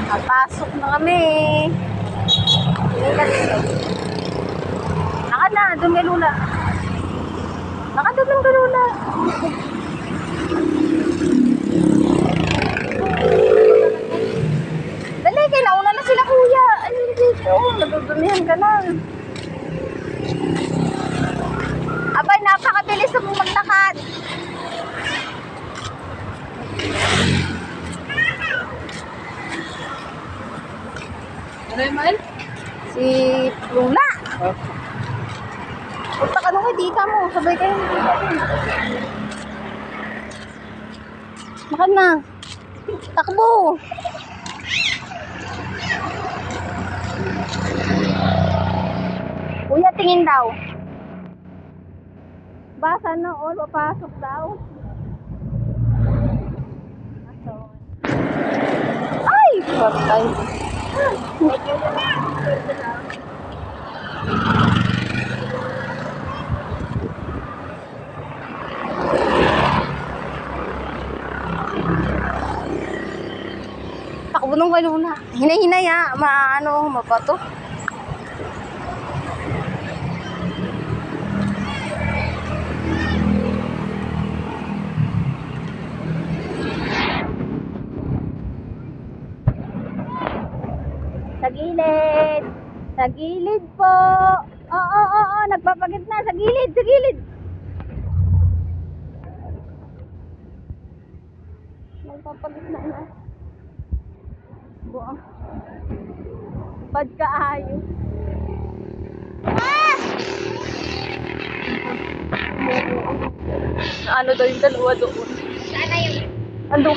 Papasok na kami. Naka na, doon kay Lula. Naka doon kay Lula. Dali, kay nauna na sila kuya. Ay, dito. Nadudumihan ka na. Abay, napakabilis na mong maglakad. Ano yung mahal? Si Lula. Punta ka nung kay tita mo. Sabay kayo ng tita mo. Makan na. Takbo. Kuya, tingin daw. Basa na all, papasok daw. Ay! Patay. Takbo nung kayo na. Hinay-hinay ha. Maano, mabato. Sa gilid. Sa gilid po. Oo. Nagpapagit na. Sa gilid. Sa gilid. Nagpapagit na. Buang. Bad ka ayos. Ah! Ano daw yung dalawa doon? Sana yun. Ando.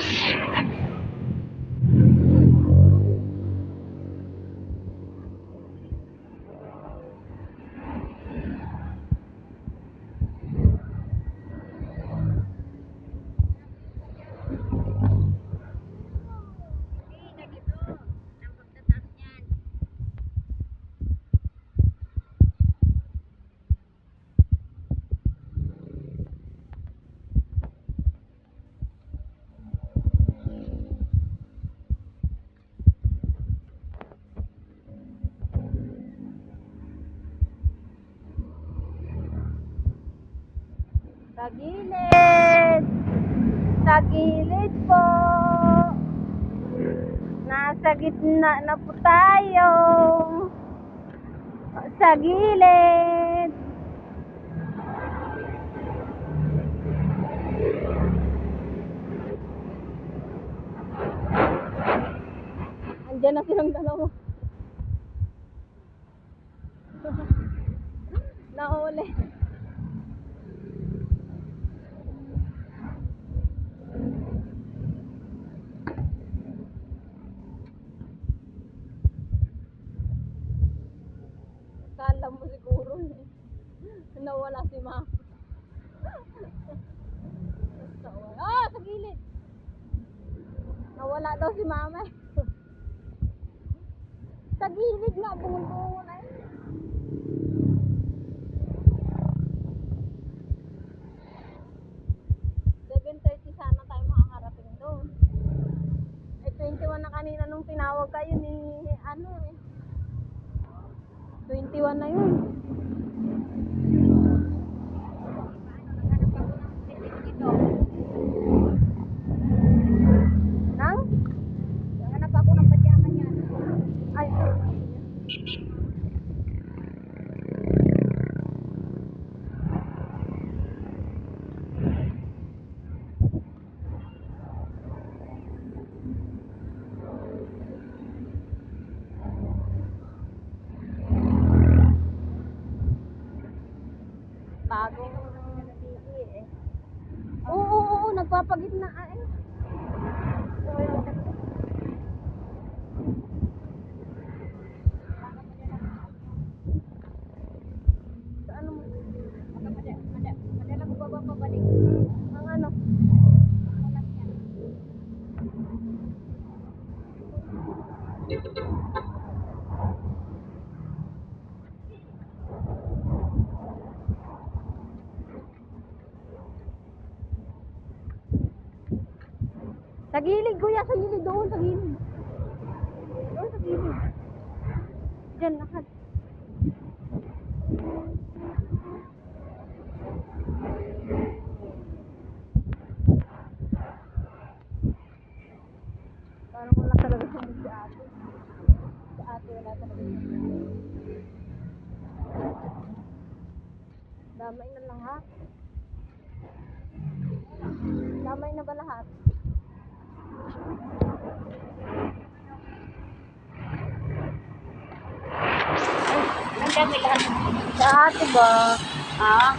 Sa gilid. Sa gilid po. Nasa gitna na po tayo. Sa gilid. Andiyan na silang dalawa. Nahuli. Kala mo siguro nawala si Mama. Sa gilid. Nawala daw si Mama. Sa gilid nga, bungon-bungon ay. Sana tayo makakarating doon. 21 na kanina nung tinawag kayo ni ano eh. 21 na yun. Nang? Hanap ako ng padyaman yan. Ay, bagong TV eh. Oo, nagpapagitna eh. Sa ano mo? Madala ko ba pabalik? Ang ano? Sa gilid, kuya, sa gilid doon, sa gilid. dyan, lakad. Parang wala talaga sa mood si ate. Sa ate wala talaga sa mood. Damay na lahat. Damay na ba lahat? Ang dami lahat. Sa ate ba? Ah,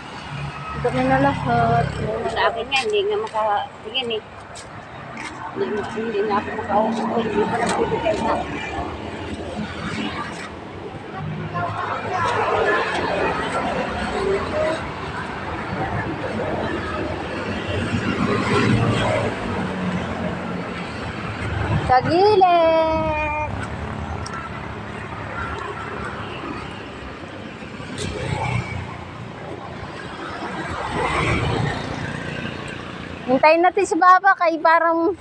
Dami na lahat. sa akin nga, hindi nga makatingin eh. Hindi nga ako makaupo. Hindi pa nagbibigay na. Sa gilid! Hintayin natin si Papa kay parang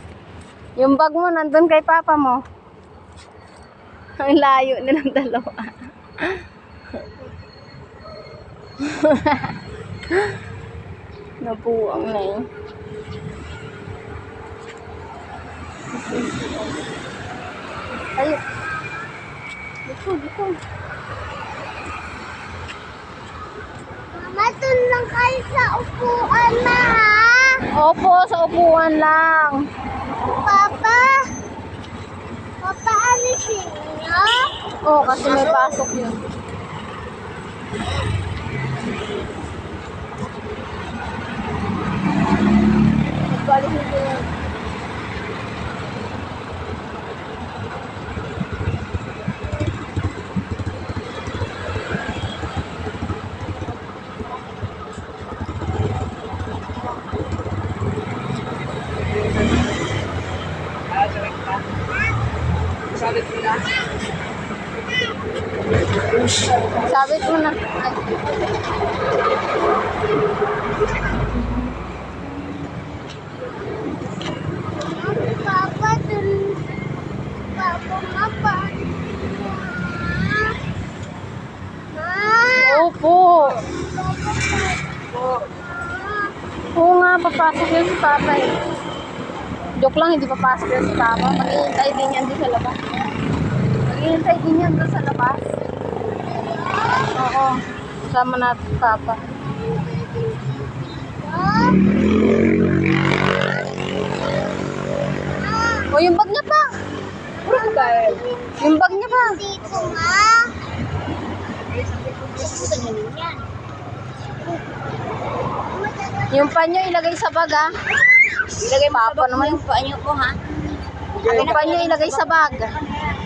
yung bag mo nandun kay Papa mo. Ang layo nilang dalawa. Nabuang na yun. Ay, dito. Mama, dun lang kayo sa upuan na ha? Opo, sa upuan lang. Papa? Papa, alisin niyo? Oo, kasi may pasok yun. Balikin ko yun. Sabi ko na. Sabit mo na. Ay. Papa, dun. Papa, mapa. Ma. Opo. Ma. Oo nga, papasok yun si Papa eh. Joke lang, hindi papasok yun si Papa. Maghihintay din yan doon sa labas. Maghihintay din yan doon sa labas. Oo. Sama natin si Papa. O, yung bag niya pa. Yung bag niya pa. Dito nga. Yung panyo ilagay sa bag ah. Ilagay mo Papa sa naman. yung paanyo ko ha. Yung panyo ilagay sa bag.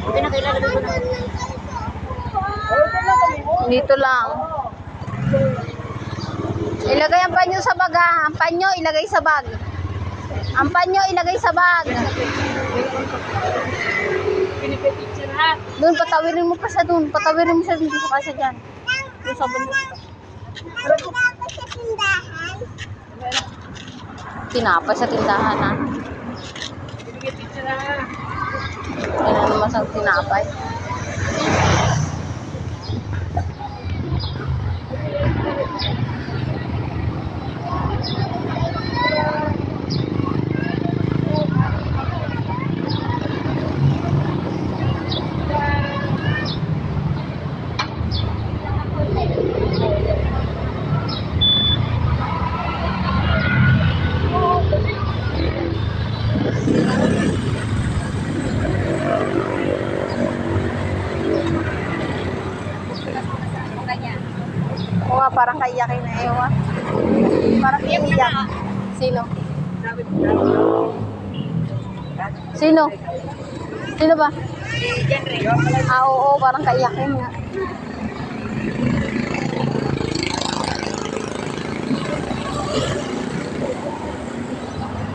Pinakailangan ko na. Dito lang. Ilagay ang panyo sa bag ah. Ang panyo ilagay sa bag. Ang panyo ilagay sa bag. Pinipicture ha. Doon, patawirin mo pa siya doon. Patawirin mo siya doon. Dito ka siya dyan. Doon sa bundok. Papa sa tindahan. Tinapay sa tindahan ha. Pinipicture ha. Yan na naman sa tinapay. Oo nga, parang kaiyakin na ewa. Parang iiyak. Sino? Sino? Sino ba? Ah, oo, parang kaiyakin nga.